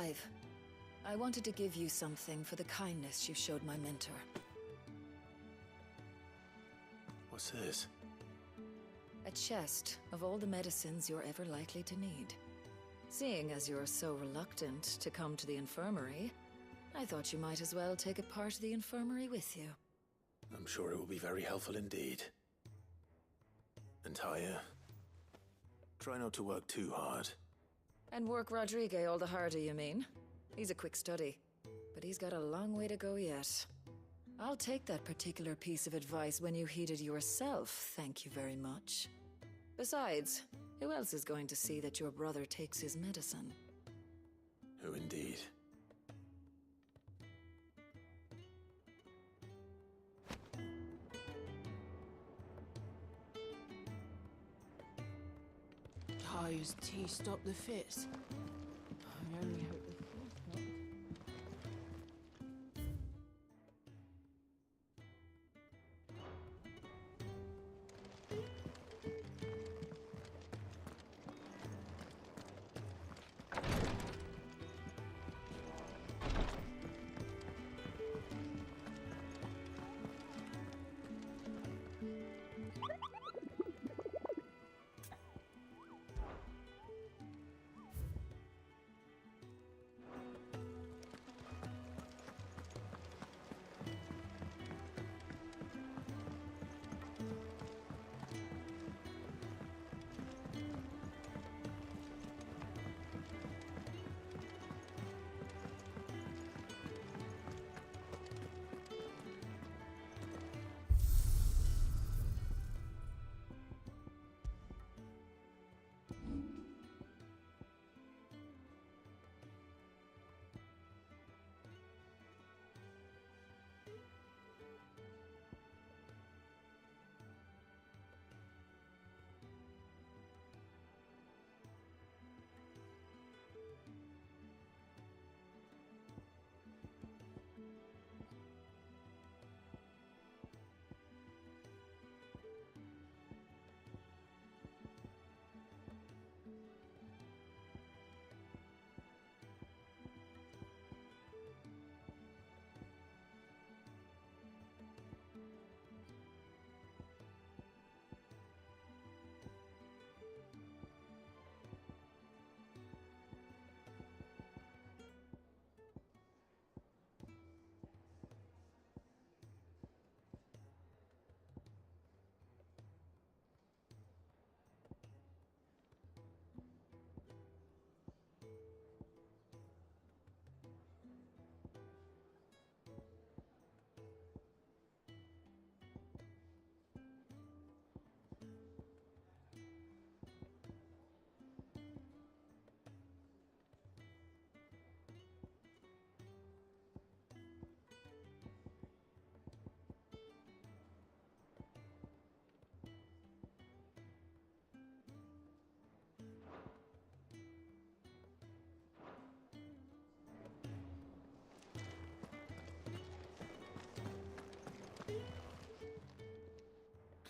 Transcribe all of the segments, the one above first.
Clive, I wanted to give you something for the kindness you showed my mentor. What's this? A chest of all the medicines you're ever likely to need. Seeing as you're so reluctant to come to the infirmary, I thought you might as well take a part of the infirmary with you. I'm sure it will be very helpful indeed. And Taya, try not to work too hard. And work Rodrigue all the harder, you mean? He's a quick study, but he's got a long way to go yet. I'll take that particular piece of advice when you heed it yourself, thank you very much. Besides, who else is going to see that your brother takes his medicine? Who indeed? Taya's tea stopped the fits. I only hope the fourth one.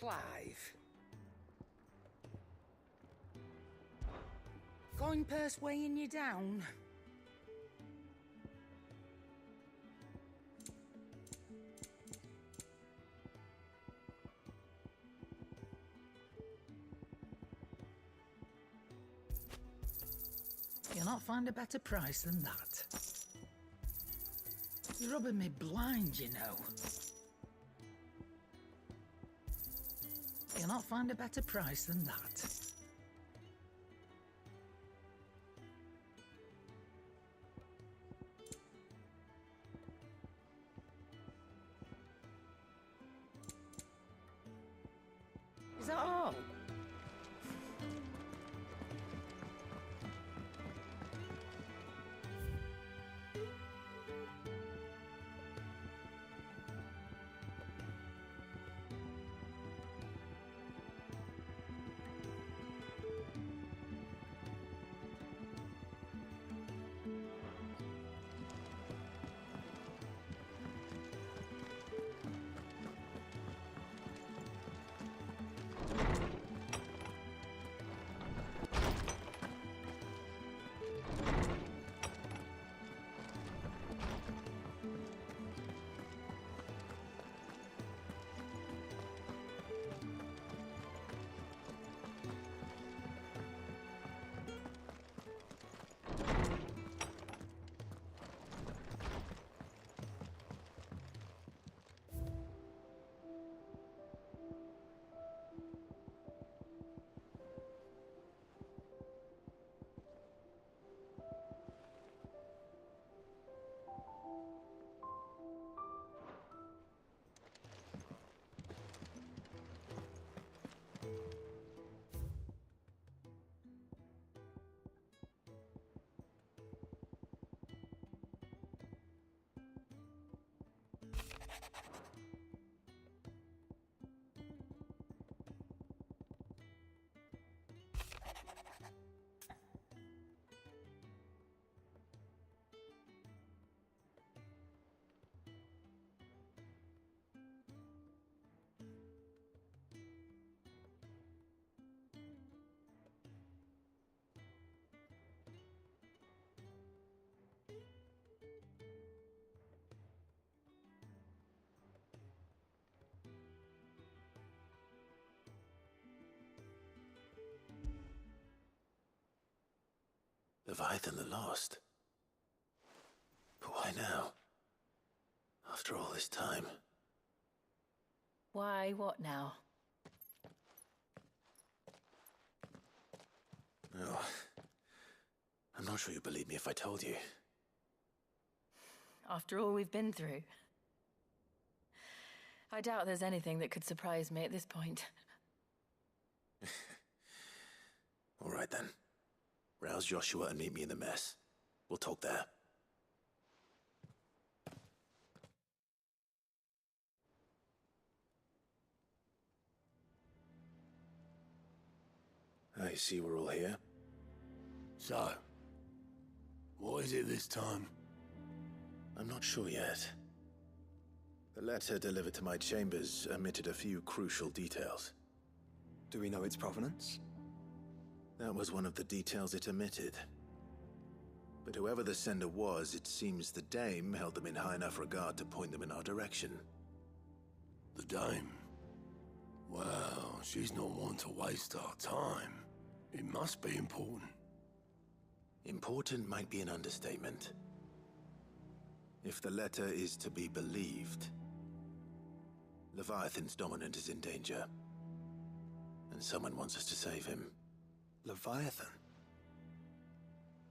Clive. Going purse weighing you down? You'll not find a better price than that. You're rubbing me blind, you know. You'll not find a better price than that. Is that all? Leviathan the Lost. But why now? After all this time. Why, what now? Oh, I'm not sure you'd believe me if I told you. After all we've been through. I doubt there's anything that could surprise me at this point. All right then. Rouse Joshua and meet me in the mess. We'll talk there. I see we're all here. So, what is it this time? I'm not sure yet. The letter delivered to my chambers omitted a few crucial details. Do we know its provenance? That was one of the details it omitted. But whoever the sender was, it seems the Dame held them in high enough regard to point them in our direction. The Dame? Well, she's not one to waste our time. It must be important. Important might be an understatement. If the letter is to be believed, Leviathan's dominant is in danger. And someone wants us to save him. Leviathan?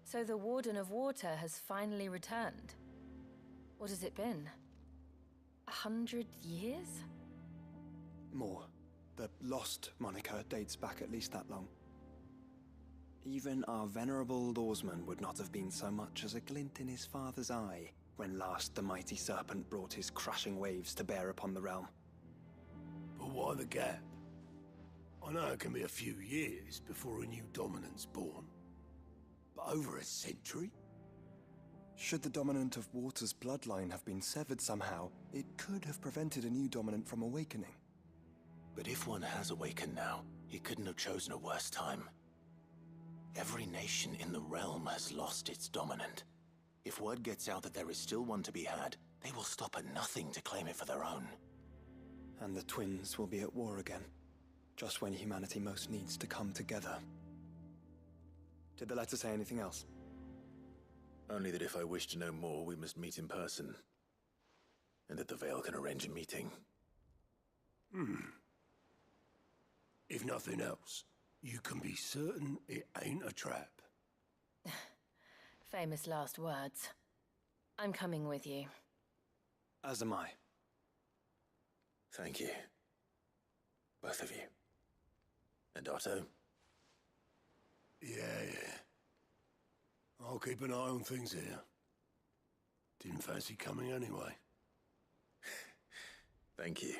So the Warden of Water has finally returned. What has it been? 100 years? More. The Lost moniker dates back at least that long. Even our venerable lawsman would not have been so much as a glint in his father's eye when last the mighty serpent brought his crushing waves to bear upon the realm. But why the gap? I know it can be a few years before a new dominant's born. But over a century? Should the dominant of Water's bloodline have been severed somehow, it could have prevented a new dominant from awakening. But if one has awakened now, he couldn't have chosen a worse time. Every nation in the realm has lost its dominant. If word gets out that there is still one to be had, they will stop at nothing to claim it for their own. And the twins will be at war again, just when humanity most needs to come together. Did the letter say anything else? Only that if I wish to know more, we must meet in person. And that the Veil can arrange a meeting. If nothing else, you can be certain it ain't a trap. Famous last words. I'm coming with you. As am I. Thank you. Both of you. And Otto? Yeah. I'll keep an eye on things here. Didn't fancy coming anyway. Thank you.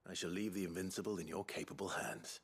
I shall leave the Invincible in your capable hands.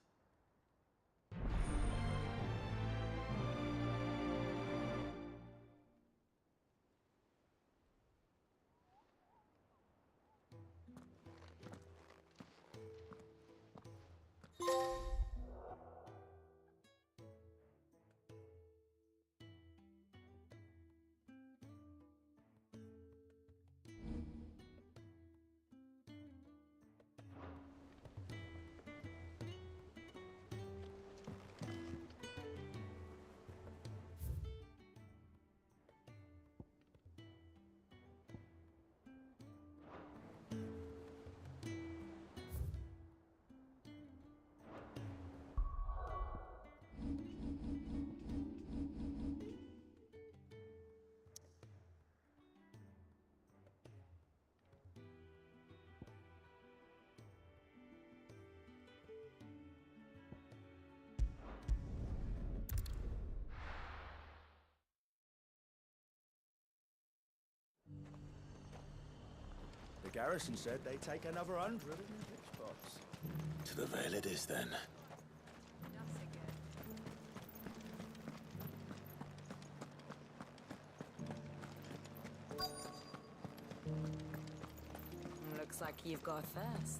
The garrison said they'd take another 100 in the pitch box. To the Veil it is, then. Looks like you've got fast.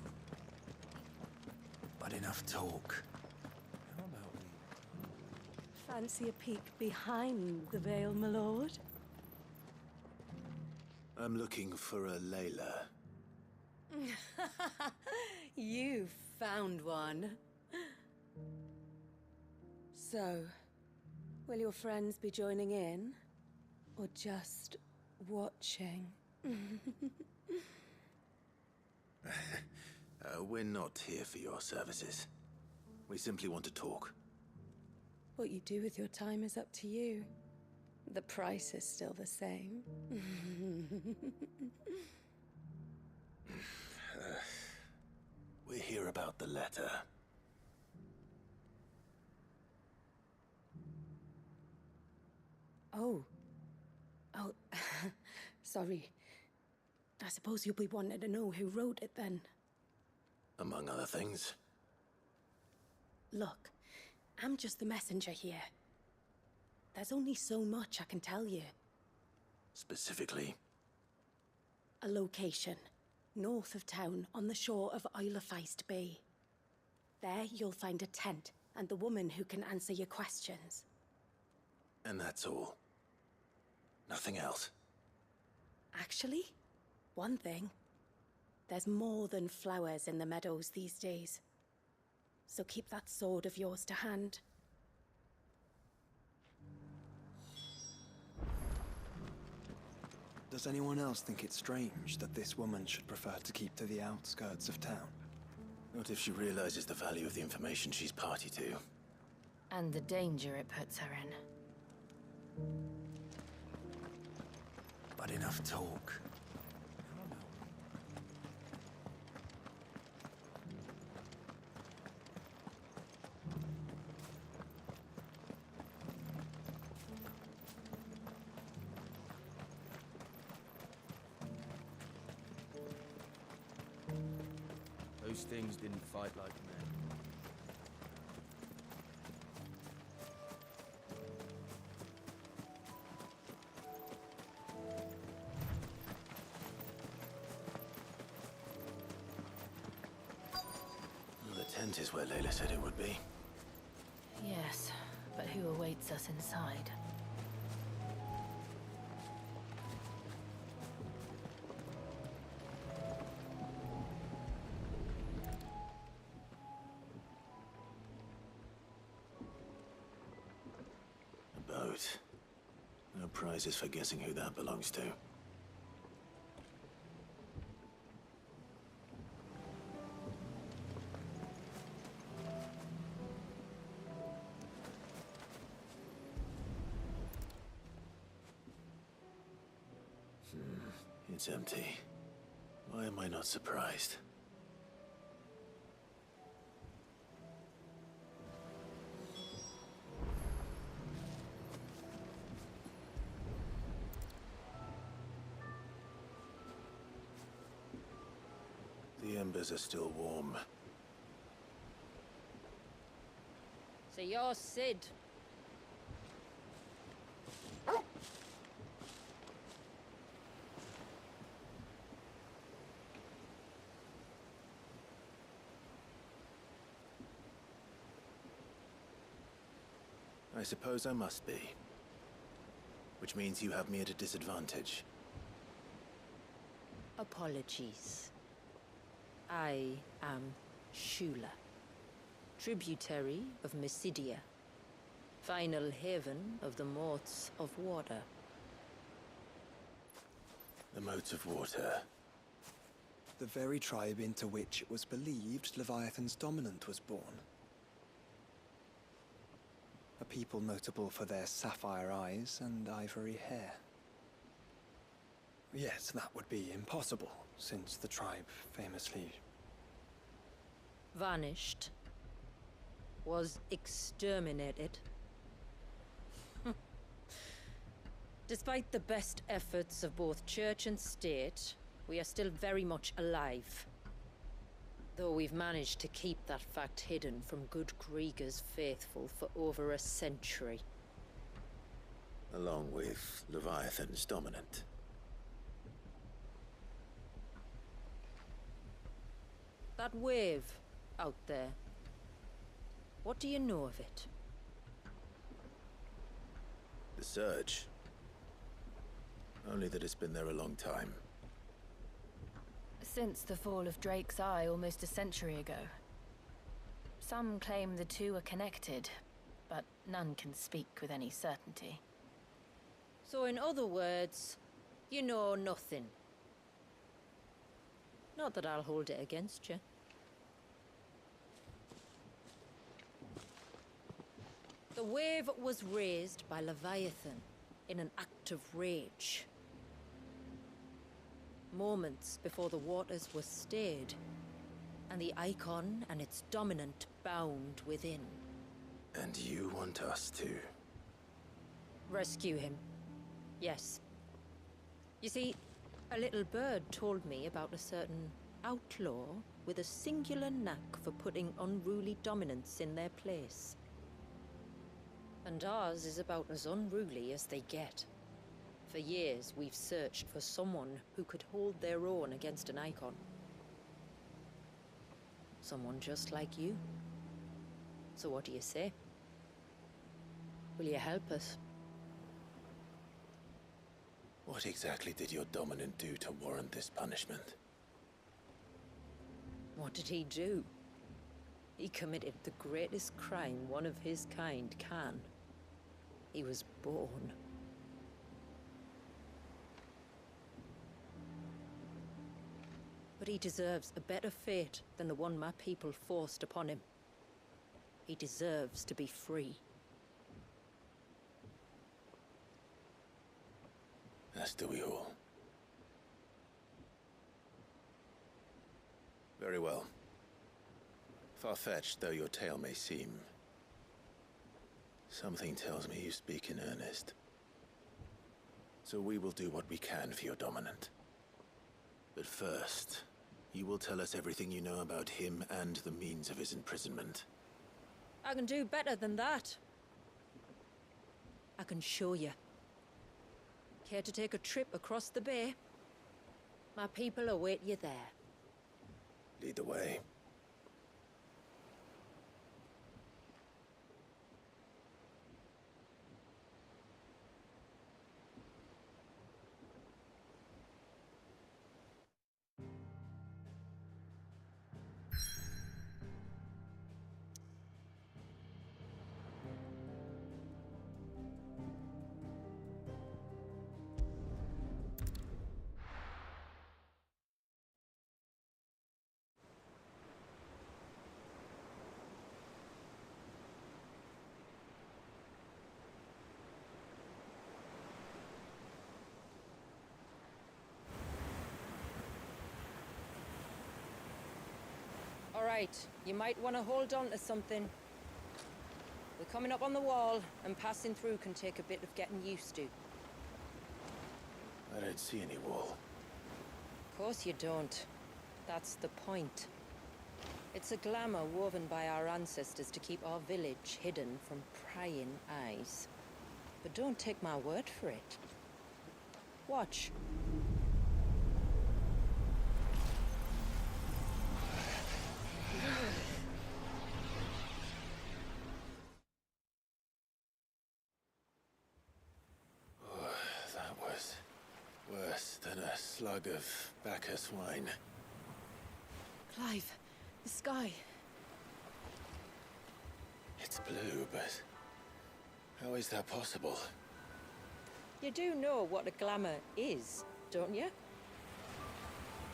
But enough talk. How about we... Fancy a peek behind the veil, my lord? I'm looking for a Layla. You found one. So, Will your friends be joining in? Or just watching? We're not here for your services. We simply want to talk. What you do with your time is up to you. The price is still the same. We're here about the letter. Oh. Oh, sorry. I suppose you'll be wanting to know who wrote it then. Among other things. Look, I'm just the messenger here. There's only so much I can tell you. Specifically? A location, north of town, on the shore of Isle of Feist Bay. There you'll find a tent, and the woman who can answer your questions. And that's all? Nothing else? Actually, one thing. There's more than flowers in the meadows these days. So keep that sword of yours to hand. Does anyone else think it's strange that this woman should prefer to keep to the outskirts of town? Not if she realizes the value of the information she's party to. And the danger it puts her in. But enough talk. Those things didn't fight like men. Well, the tent is where Layla said it would be. Yes, but who awaits us inside? A boat. No prizes for guessing who that belongs to. It's empty. Why am I not surprised? The embers are still warm. So you're Sid. I suppose I must be. Which means you have me at a disadvantage. Apologies. I am Shula, tributary of Mysidia, final haven of the Motes of Water. The Motes of Water. The very tribe into which it was believed Leviathan's dominant was born. A people notable for their sapphire eyes and ivory hair. Yes, that would be impossible, since the tribe famously... Vanished. Was exterminated. Despite the best efforts of both church and state, we are still very much alive. Though we've managed to keep that fact hidden from good Krieger's faithful for over a century. Along with Leviathan's dominant. That wave out there. What do you know of it? The Surge. Only that it's been there a long time. Since the fall of Drake's Eye almost a century ago. Some claim the two are connected, but none can speak with any certainty. So in other words, you know nothing. Not that I'll hold it against you. The wave was raised by Leviathan in an act of rage. Moments before the waters were stayed, and the Icon and its dominant bound within. And you want us to? Rescue him. Yes. You see, a little bird told me about a certain outlaw with a singular knack for putting unruly dominants in their place. And ours is about as unruly as they get. For years, we've searched for someone who could hold their own against an Icon. Someone just like you. So what do you say? Will you help us? What exactly did your dominant do to warrant this punishment? What did he do? He committed the greatest crime one of his kind can. He was born. But he deserves a better fate than the one my people forced upon him. He deserves to be free. As do we all. Very well. Far-fetched though your tale may seem, something tells me you speak in earnest. So we will do what we can for your dominant. But first, you will tell us everything you know about him and the means of his imprisonment. I can do better than that. I can show you. Care to take a trip across the bay? My people await you there. Lead the way. All right, you might want to hold on to something. We're coming up on the wall, and passing through can take a bit of getting used to. I don't see any wall. Of course you don't. That's the point. It's a glamour woven by our ancestors to keep our village hidden from prying eyes. But don't take my word for it. Watch. That was worse than a slug of Bacchus wine. Clive, the sky. It's blue, but how is that possible? You do know what a glamour is, don't you?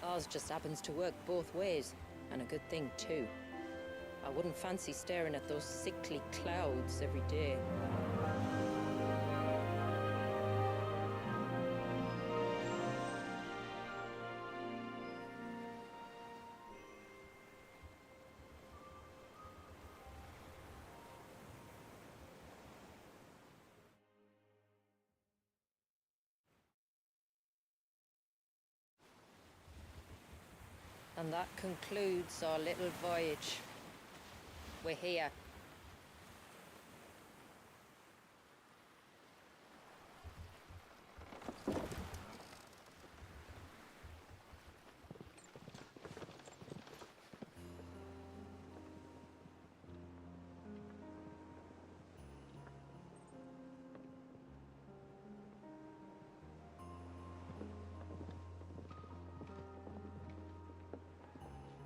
Ours just happens to work both ways, and a good thing too. I wouldn't fancy staring at those sickly clouds every day. And that concludes our little voyage. We're here.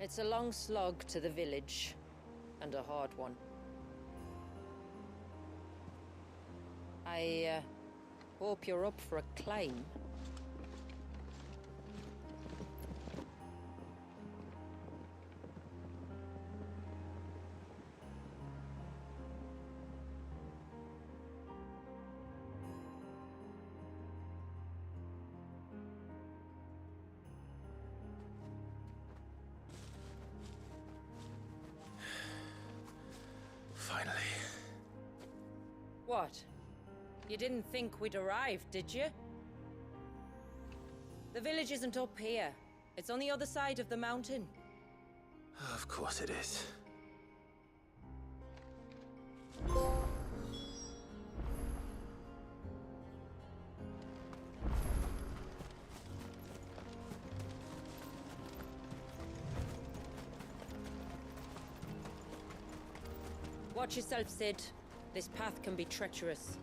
It's a long slog to the village, and a hard one. I hope you're up for a climb. Finally. What? You didn't think we'd arrived, did you? The village isn't up here. It's on the other side of the mountain. Of course it is. Watch yourself, Sid. This path can be treacherous.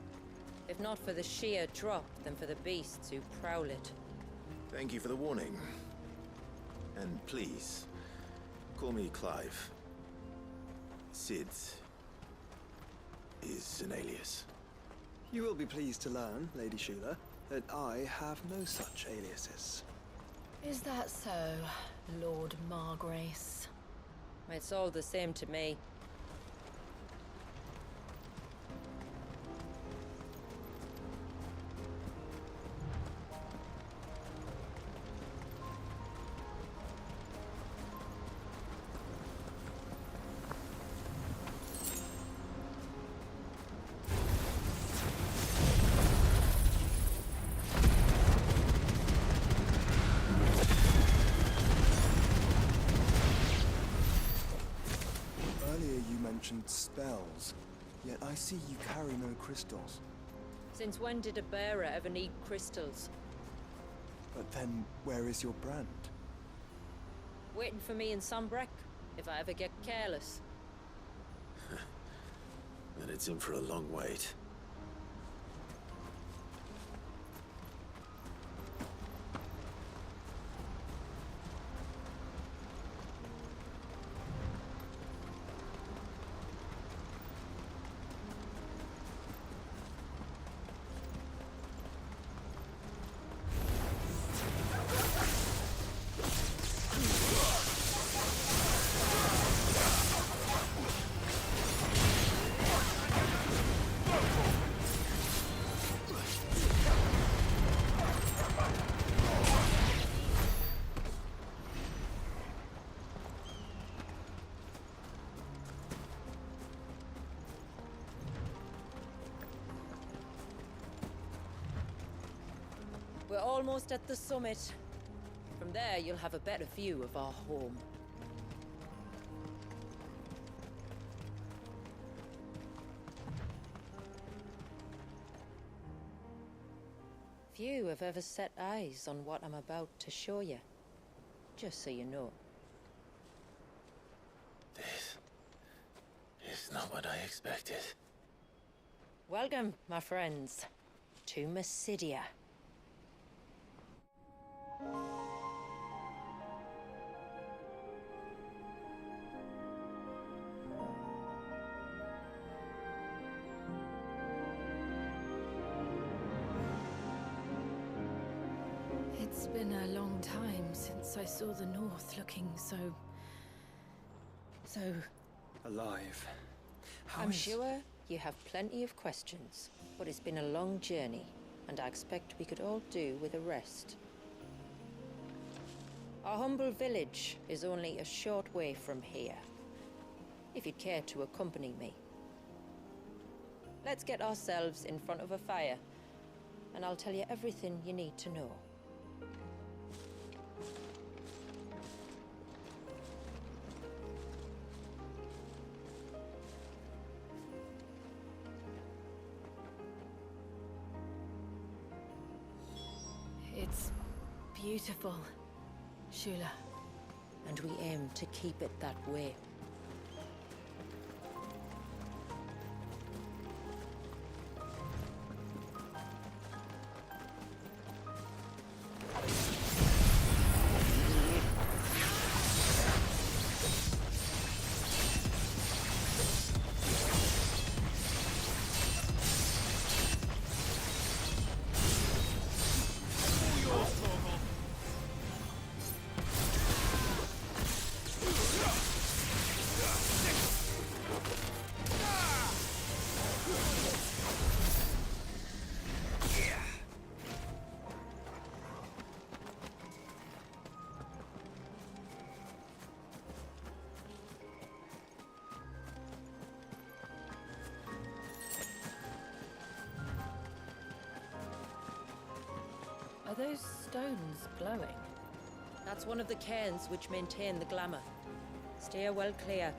If not for the sheer drop, then for the beasts who prowl it. Thank you for the warning. And please, call me Clive. Sid is an alias. You will be pleased to learn, Lady Shula, that I have no such aliases. Is that so, Lord Margrace? It's all the same to me. Spells, yet I see you carry no crystals. Since when did a bearer ever need crystals? But then, where is your brand? Waiting for me in Sombrek, if I ever get careless. Then it's in for a long wait. We're almost at the summit. From there, you'll have a better view of our home. Few have ever set eyes on what I'm about to show you. Just so you know. This is not what I expected. Welcome, my friends, to Mysidia. It's been a long time since I saw the North looking so Alive. I'm sure you have plenty of questions, but it's been a long journey, and I expect we could all do with a rest. Our humble village is only a short way from here, if you'd care to accompany me. Let's get ourselves in front of a fire, and I'll tell you everything you need to know. It's beautiful, Shula. And we aim to keep it that way. those stones glowing? That's one of the cairns which maintain the glamour. Steer well clear.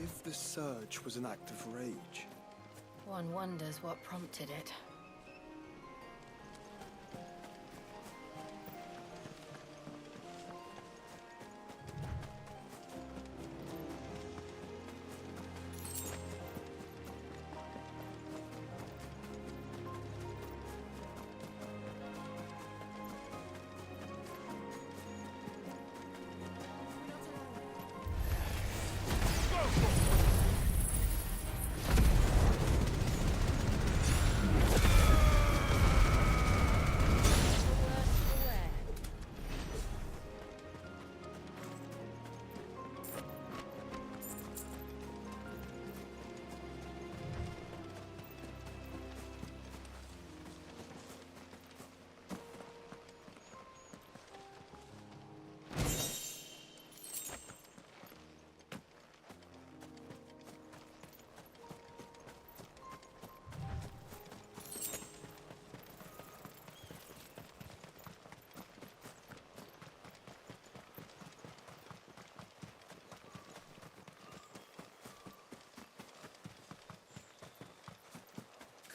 If the surge was an act of rage, One wonders what prompted it.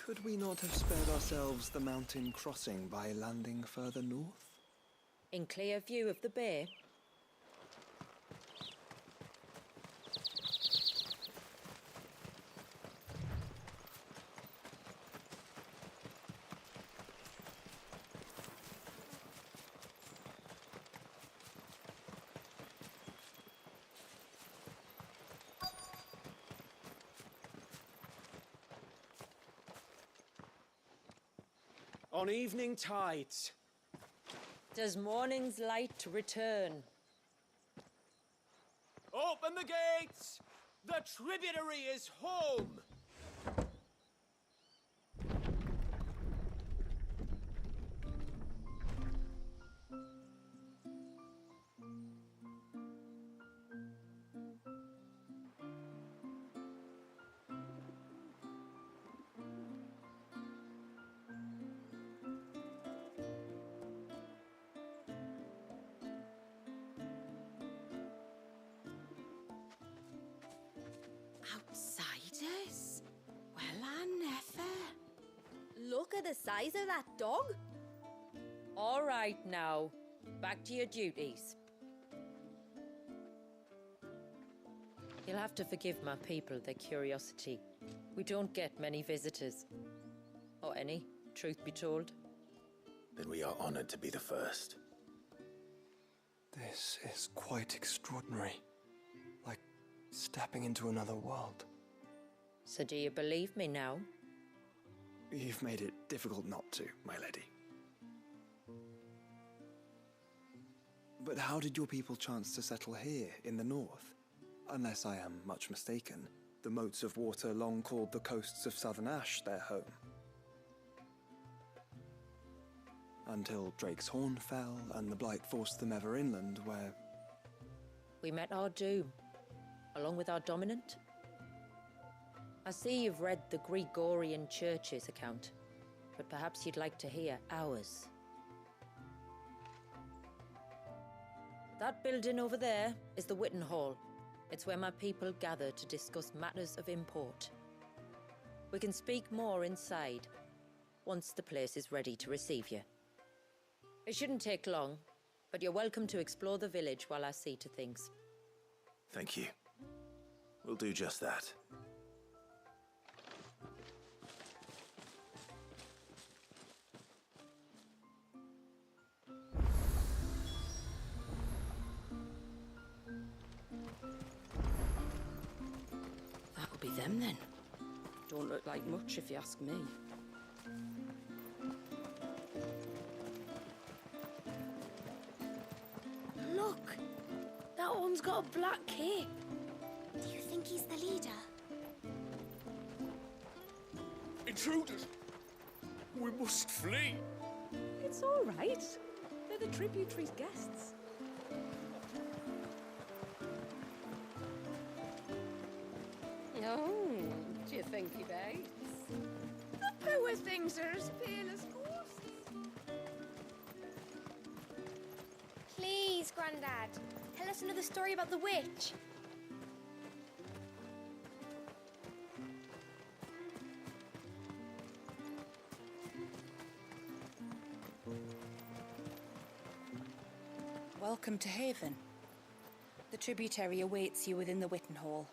could we not have spared ourselves the mountain crossing by landing further north? In clear view of the bay? On evening tides. Does morning's light return? Open the gates! The tributary is home! Outsiders? Well, I never. Look at the size of that dog. All right now, back to your duties. You'll have to forgive my people their curiosity. We don't get many visitors. Or any, truth be told. Then we are honored to be the first. This is quite extraordinary. Like stepping into another world. So do you believe me now? You've made it difficult not to, my lady. But how did your people chance to settle here in the north? Unless I am much mistaken, the moats of water long called the coasts of Southern Ash their home. Until Drake's Horn fell and the Blight forced them ever inland, where... We met our doom, along with our dominant. I see you've read the Gregorian Church's account, but perhaps you'd like to hear ours. That building over there is the Witten Hall. It's where my people gather to discuss matters of import. We can speak more inside, once the place is ready to receive you. It shouldn't take long, but you're welcome to explore the village while I see to things. Thank you. We'll do just that. That'll be them then. Don't look like much if you ask me. Look! That one's got a black cape. Do you think he's the leader? Intruders! We must flee! It's all right. They're the tributary's guests. Oh, do you think he bites? The poor things are as pale as ghosts. Please, Grandad, tell us another story about the witch. Welcome to Haven. The tributary awaits you within the Witten Hall.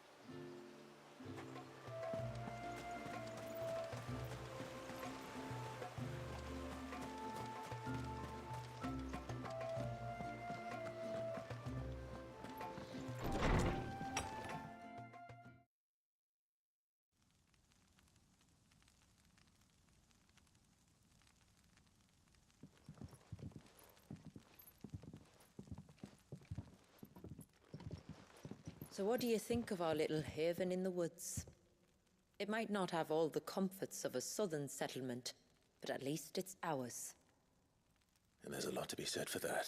So what do you think of our little haven in the woods? It might not have all the comforts of a southern settlement, but at least it's ours. And there's a lot to be said for that.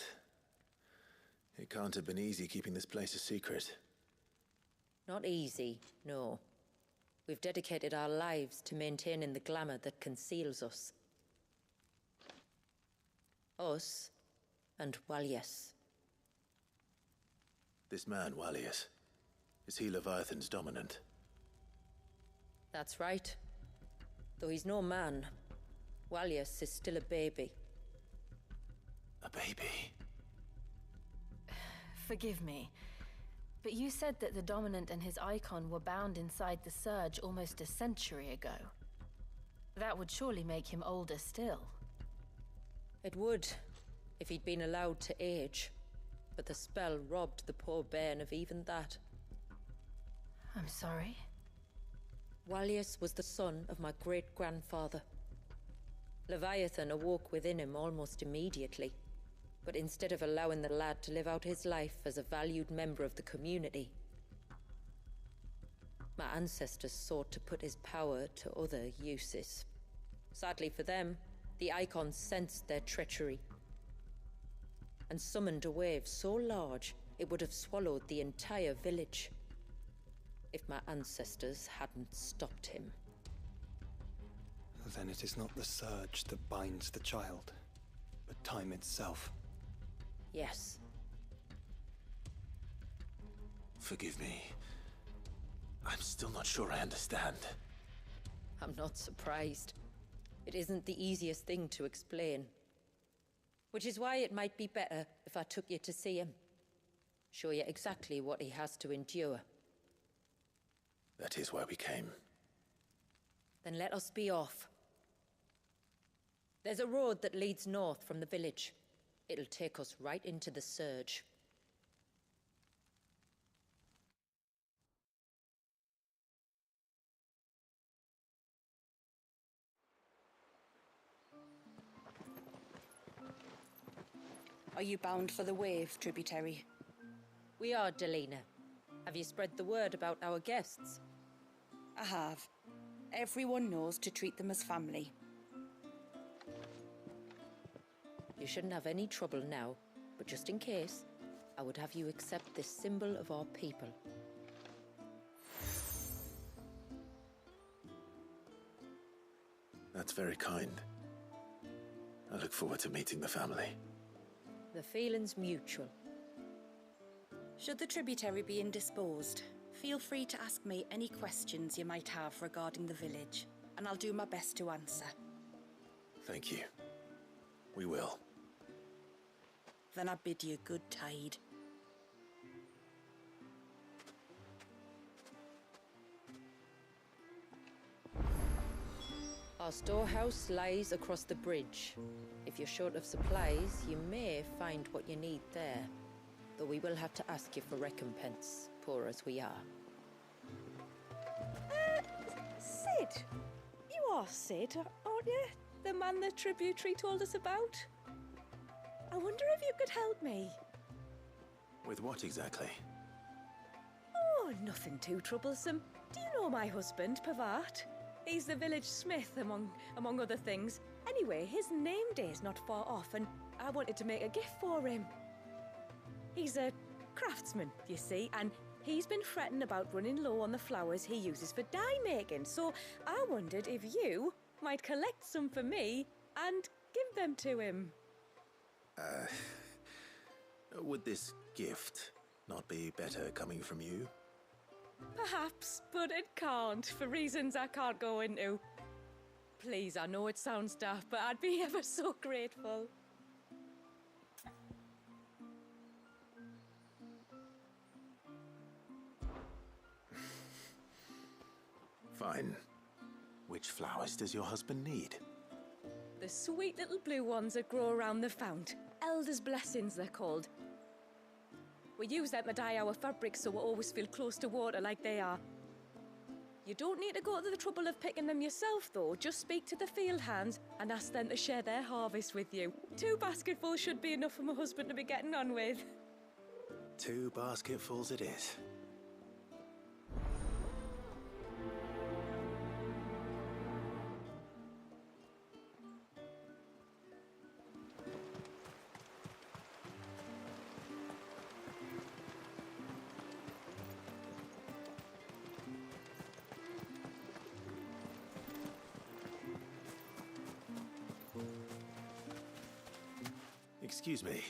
It can't have been easy keeping this place a secret. Not easy, no. We've dedicated our lives to maintaining the glamour that conceals us. Us and Walias. This man, Walias, is he Leviathan's dominant? That's right. Though he's no man, Walias is still a baby. A baby? Forgive me, but you said that the Dominant and his icon were bound inside the Surge almost a century ago. That would surely make him older still. It would, if he'd been allowed to age. But the spell robbed the poor bairn of even that. I'm sorry? Walias was the son of my great-grandfather. Leviathan awoke within him almost immediately. But instead of allowing the lad to live out his life as a valued member of the community, my ancestors sought to put his power to other uses. Sadly for them, the Icons sensed their treachery and summoned a wave so large it would have swallowed the entire village if my ancestors hadn't stopped him. Then it is not the surge that binds the child, but time itself. Yes. Forgive me. I'm still not sure I understand. I'm not surprised. It isn't the easiest thing to explain. Which is why it might be better if I took you to see him. Show you exactly what he has to endure. That is why we came. Then let us be off. There's a road that leads north from the village. It'll take us right into the Surge. Are you bound for the Wave, tributary? We are, Delina. Have you spread the word about our guests? I have. Everyone knows to treat them as family. You shouldn't have any trouble now, but just in case, I would have you accept this symbol of our people. That's very kind. I look forward to meeting the family. The feeling's mutual. Should the tributary be indisposed, feel free to ask me any questions you might have regarding the village, and I'll do my best to answer. Thank you. We will. Then I bid you good tide. Our storehouse lies across the bridge. If you're short of supplies, you may find what you need there. Though we will have to ask you for recompense, poor as we are. Sid! You are Sid, aren't you? The man the tributary told us about? I wonder if you could help me. With what exactly? Oh, nothing too troublesome. Do you know my husband, Pavat? He's the village smith, among other things. Anyway, his name day's not far off, and I wanted to make a gift for him. He's a craftsman, you see, and he's been fretting about running low on the flowers he uses for dye making, so I wondered if you might collect some for me and give them to him. Would this gift not be better coming from you? Perhaps, but it can't, for reasons I can't go into. Please, I know it sounds daft, but I'd be ever so grateful. Fine. Which flowers does your husband need? The sweet little blue ones that grow around the fount. Elder's blessings, they're called. We use them to dye our fabrics so we always feel close to water like they are. You don't need to go to the trouble of picking them yourself, though. Just speak to the field hands and ask them to share their harvest with you. 2 basketfuls should be enough for my husband to be getting on with. 2 basketfuls it is. Excuse me.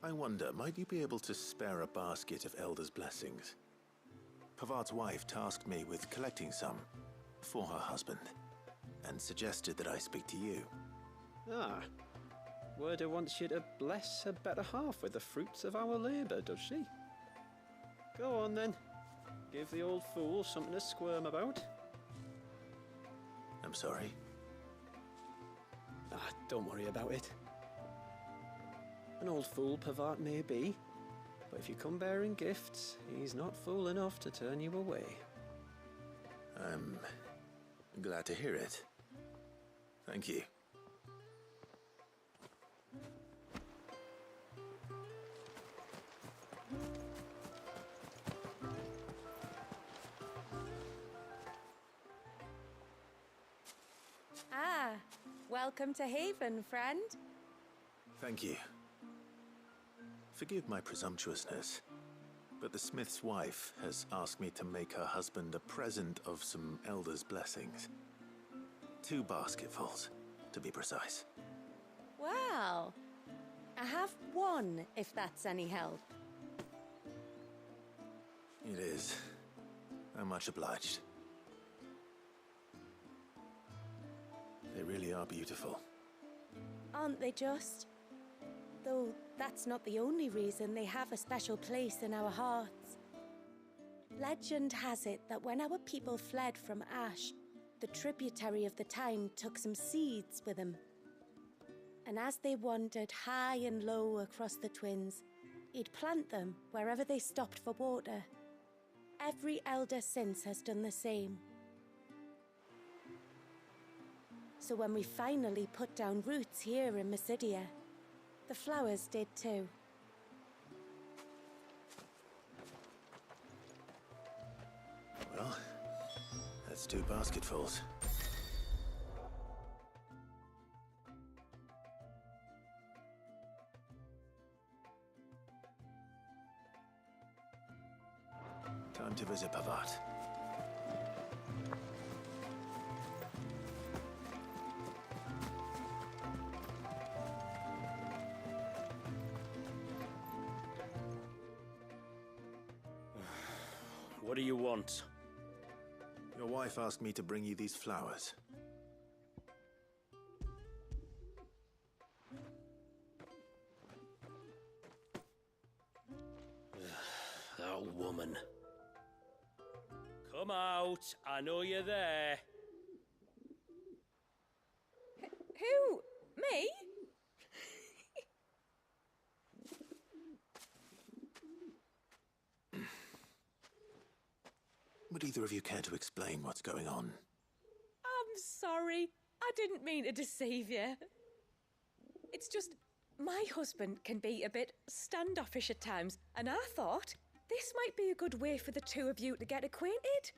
I wonder, might you be able to spare a basket of Elder's blessings? Pavart's wife tasked me with collecting some for her husband, and suggested that I speak to you. Ah. Werda wants you to bless her better half with the fruits of our labour, does she? Go on then. Give the old fool something to squirm about. I'm sorry. Ah, don't worry about it. An old fool Pavart may be, but if you come bearing gifts, he's not fool enough to turn you away. I'm glad to hear it. Thank you. Ah, welcome to Haven, friend. Thank you. Forgive my presumptuousness, but the smith's wife has asked me to make her husband a present of some Elder's blessings. 2 basketfuls, to be precise. Well, I have 1, if that's any help. It is. I'm much obliged. They really are beautiful. Aren't they just? Though that's not the only reason they have a special place in our hearts. Legend has it that when our people fled from Ash, the tributary of the Tyne took some seeds with them. And as they wandered high and low across the Twins, he'd plant them wherever they stopped for water. Every elder since has done the same. So when we finally put down roots here in Mysidia, the flowers did too. Well, that's 2 basketfuls. Time to visit Pavart. What do you want? Your wife asked me to bring you these flowers. That woman. Come out. I know you're there. Who? Me? Would either of you care to explain what's going on? I'm sorry. I didn't mean to deceive you. It's just, my husband can be a bit standoffish at times, and I thought this might be a good way for the two of you to get acquainted.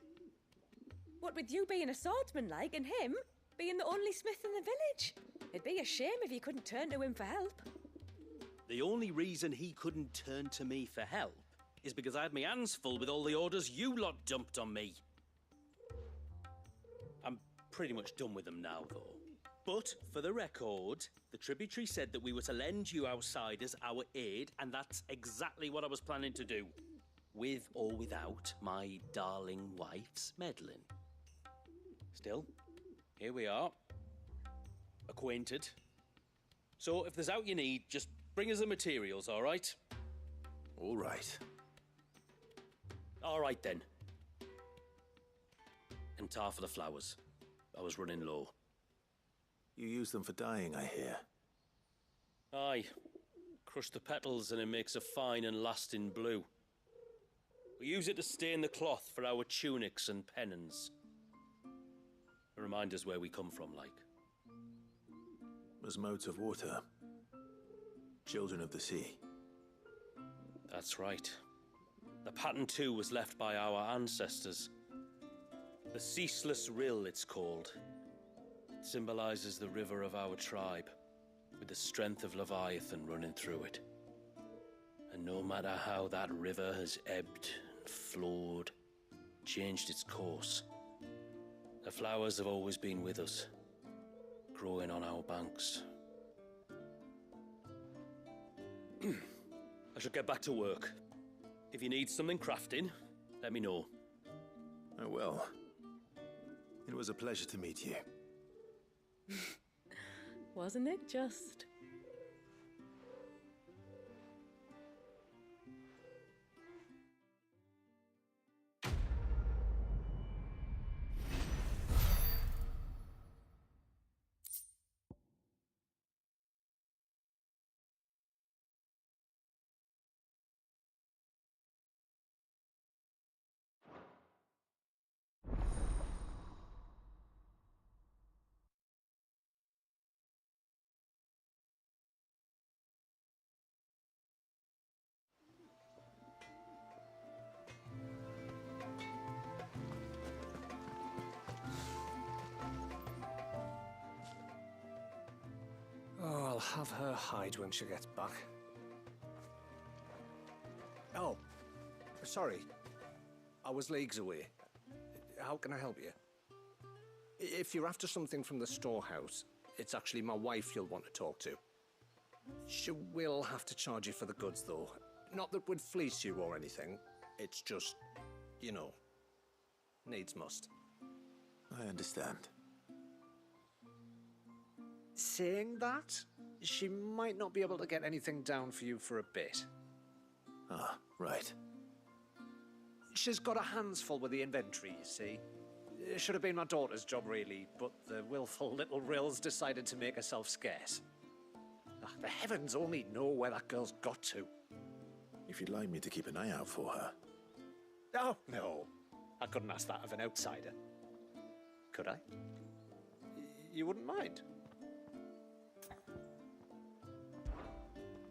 What with you being a swordsman like, and him being the only smith in the village. It'd be a shame if you couldn't turn to him for help. The only reason he couldn't turn to me for help is because I had my hands full with all the orders you lot dumped on me. I'm pretty much done with them now, though. But, for the record, the tributary said that we were to lend you outsiders our aid, and that's exactly what I was planning to do. With or without my darling wife's meddling. Still, here we are. Acquainted. So, if there's out you need, just bring us the materials, all right? All right. All right, then. And tar for the flowers. I was running low. You use them for dyeing, I hear. Aye. Crush the petals and it makes a fine and lasting blue. We use it to stain the cloth for our tunics and pennons. Remind us where we come from, like. As modes of water. Children of the sea. That's right. The pattern too was left by our ancestors. The Ceaseless Rill, it's called. It symbolizes the river of our tribe, with the strength of Leviathan running through it. And no matter how that river has ebbed and flowed, changed its course, the flowers have always been with us, growing on our banks. I should get back to work. If you need something crafting, let me know. Oh, well. It was a pleasure to meet you. Wasn't it just? Oh, I'll have her hide when she gets back. Oh, sorry. I was leagues away. How can I help you? If you're after something from the storehouse, it's actually my wife you'll want to talk to. She will have to charge you for the goods, though. Not that we'd fleece you or anything. It's just, you know, needs must. I understand. Saying that, she might not be able to get anything down for you for a bit. Ah, right. She's got her hands full with the inventory, you see. It should have been my daughter's job, really, but the willful little Rills decided to make herself scarce. The heavens only know where that girl's got to. If you'd like me to keep an eye out for her. Oh, no. I couldn't ask that of an outsider. Could I? You wouldn't mind?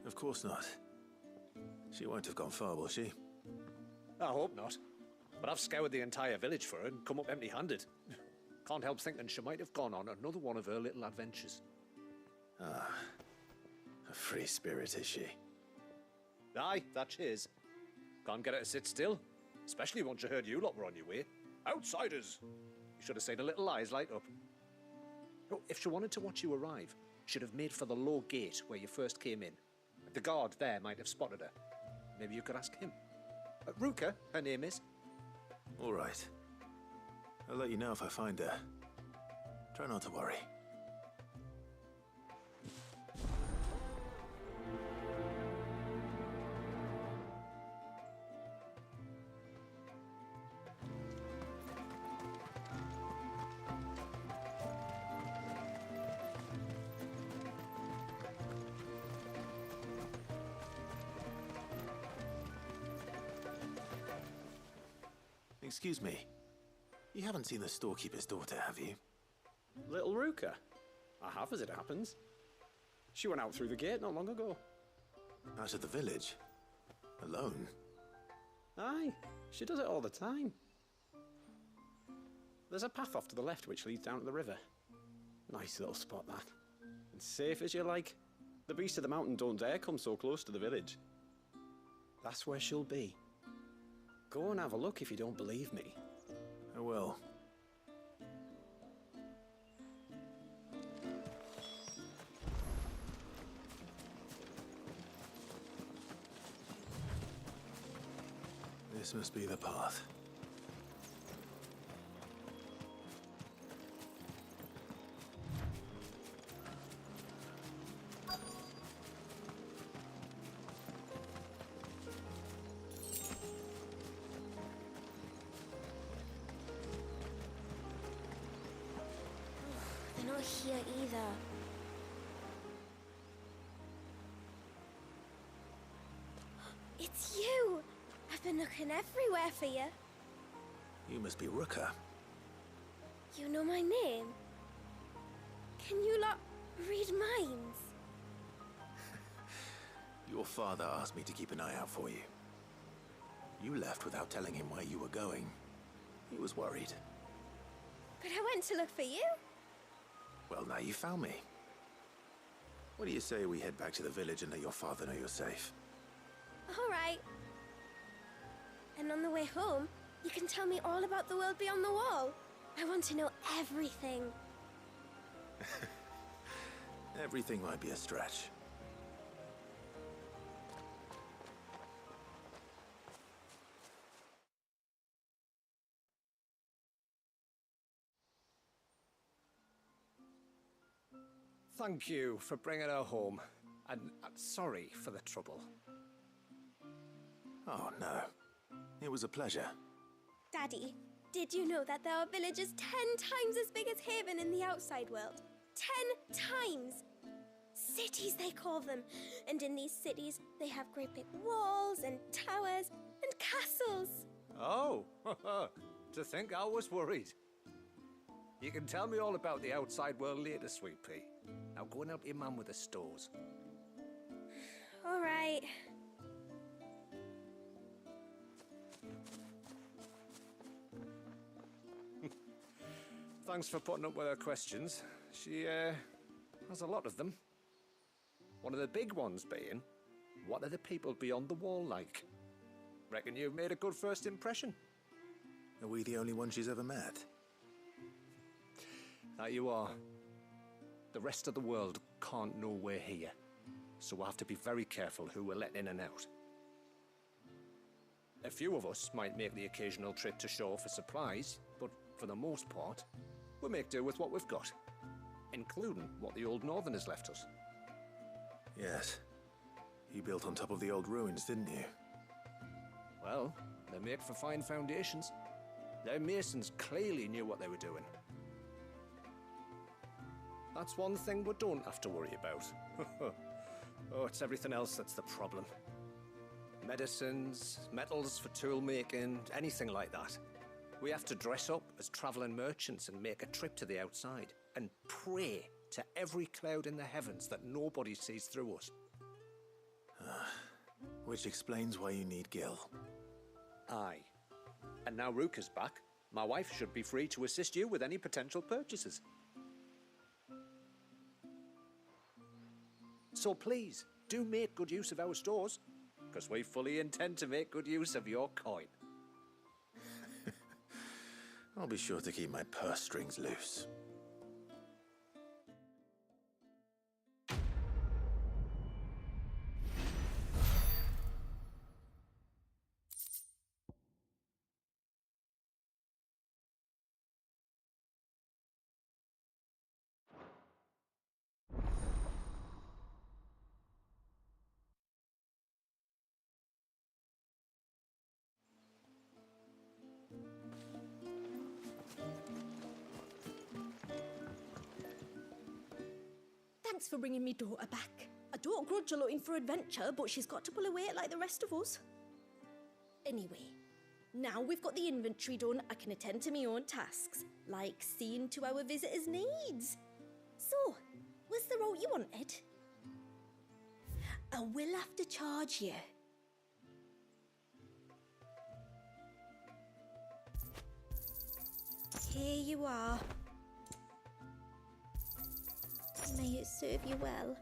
Of course not. She won't have gone far, will she? I hope not. But I've scoured the entire village for her and come up empty-handed. Can't help thinking she might have gone on another one of her little adventures. Ah, a free spirit, is she? Aye, that she is. Can't get her to sit still, especially once you heard you lot were on your way. Outsiders! You should have seen her little eyes light up. Oh, if she wanted to watch you arrive, she'd have made for the low gate where you first came in. The guard there might have spotted her. Maybe you could ask him. Ruka, her name is. All right. I'll let you know if I find her. Try not to worry. Excuse me. You haven't seen the storekeeper's daughter, have you? Little Ruka? I have, as it happens. She went out through the gate not long ago. Out of the village? Alone? Aye, she does it all the time. There's a path off to the left which leads down to the river. Nice little spot, that. And safe as you like. The beasts of the mountain don't dare come so close to the village. That's where she'll be. Go and have a look if you don't believe me. I will. This must be the path. They're not here either. It's you! I've been looking everywhere for you. You must be Ruka. You know my name? Can you lot read minds? Your father asked me to keep an eye out for you. You left without telling him where you were going. He was worried. But I went to look for you. Well, now you found me. What do you say we head back to the village and let your father know you're safe? All right. And on the way home, you can tell me all about the world beyond the wall. I want to know everything. Everything might be a stretch. Thank you for bringing her home. And sorry for the trouble. Oh, no. It was a pleasure. Daddy, did you know that there are villages 10 times as big as Haven in the outside world? 10 times! Cities, they call them. And in these cities, they have great big walls and towers and castles. Oh, to think I was worried. You can tell me all about the outside world later, Sweet Pea. Now go and help your mum with the stores. All right. Thanks for putting up with her questions. She, has a lot of them. One of the big ones being, what are the people beyond the wall like? Reckon you've made a good first impression. Are we the only ones she's ever met? That you are. The rest of the world can't know we're here, so we'll have to be very careful who we're letting in and out. A few of us might make the occasional trip to shore for supplies, but for the most part, we make do with what we've got, including what the old Northerners left us. Yes. You built on top of the old ruins, didn't you? Well, they're made for fine foundations. Their masons clearly knew what they were doing. That's one thing we don't have to worry about. Oh, it's everything else that's the problem. Medicines, metals for tool making, anything like that. We have to dress up as traveling merchants and make a trip to the outside and pray to every cloud in the heavens that nobody sees through us. Which explains why you need Gil. Aye. And now Ruka's back, my wife should be free to assist you with any potential purchases. So please, do make good use of our stores, because we fully intend to make good use of your coin. I'll be sure to keep my purse strings loose. Thanks for bringing me daughter back. I don't grudge her looking for adventure, but she's got to pull her weight like the rest of us. Anyway, now we've got the inventory done, I can attend to my own tasks, like seeing to our visitors' needs. So, what's the route you wanted? I will have to charge you. Here you are. May it serve you well.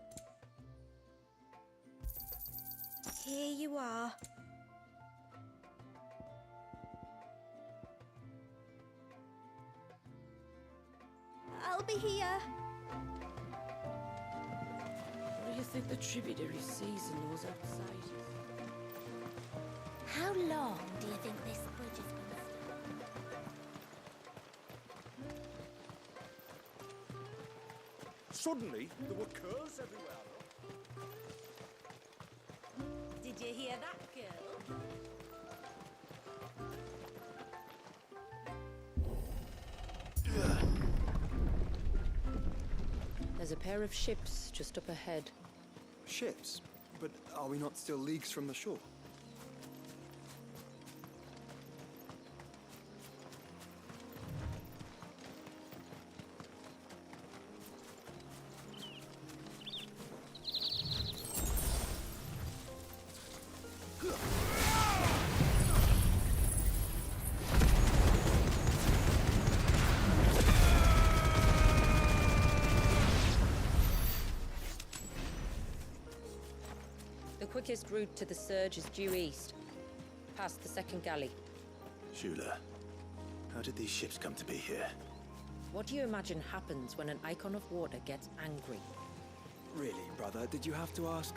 Here you are. I'll be here. What do you think the tributary sees in those outside? How long do you think this bridge has been Suddenly, there were curs everywhere. Did you hear that, girl? There's a pair of ships just up ahead. Ships? But are we not still leagues from the shore? The quickest route to the surge is due east, past the second galley. Shula, how did these ships come to be here? What do you imagine happens when an Icon of Water gets angry? Really, brother, did you have to ask?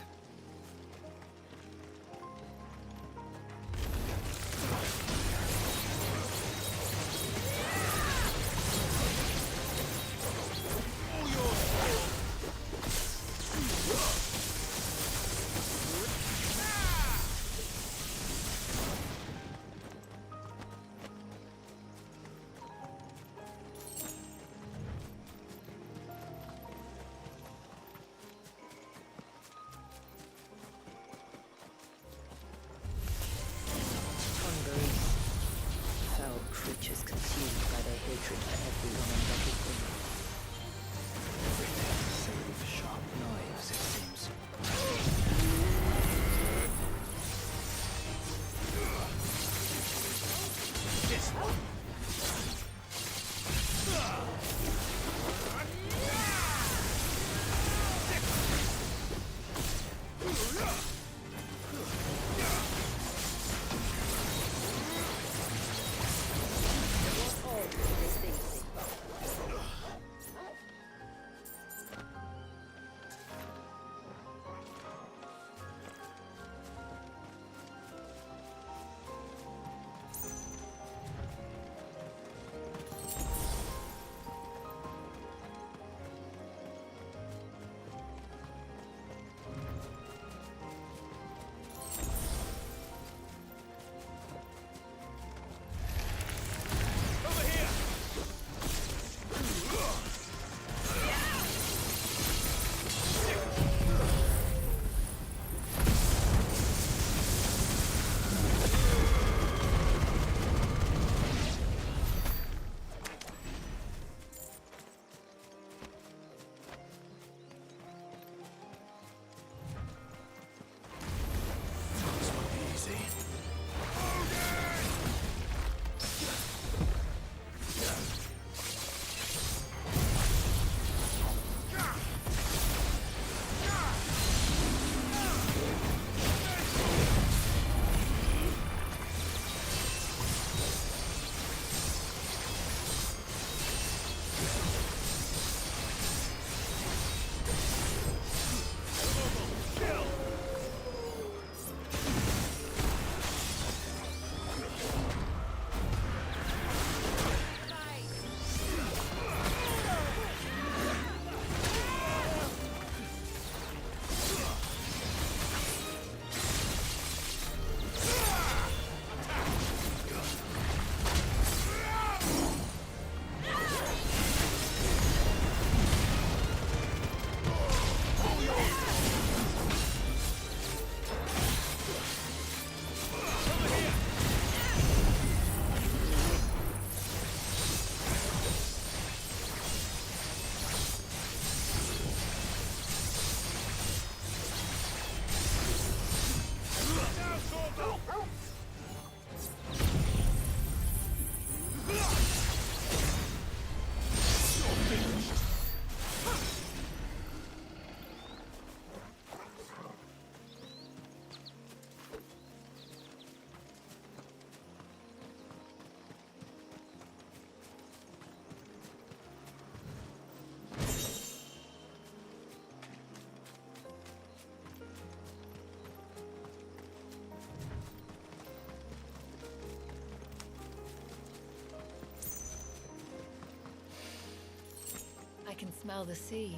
can smell the sea.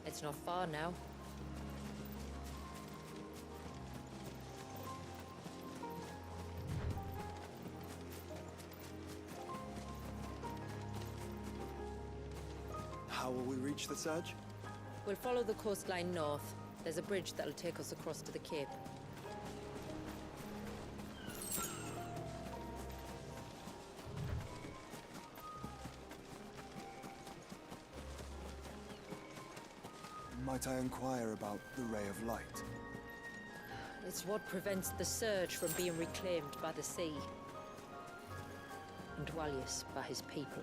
It's not far now. How will we reach the surge? We'll follow the coastline north. There's a bridge that'll take us across to the cape. Might I inquire about the Ray of Light? It's what prevents the surge from being reclaimed by the sea. And Dwalius by his people.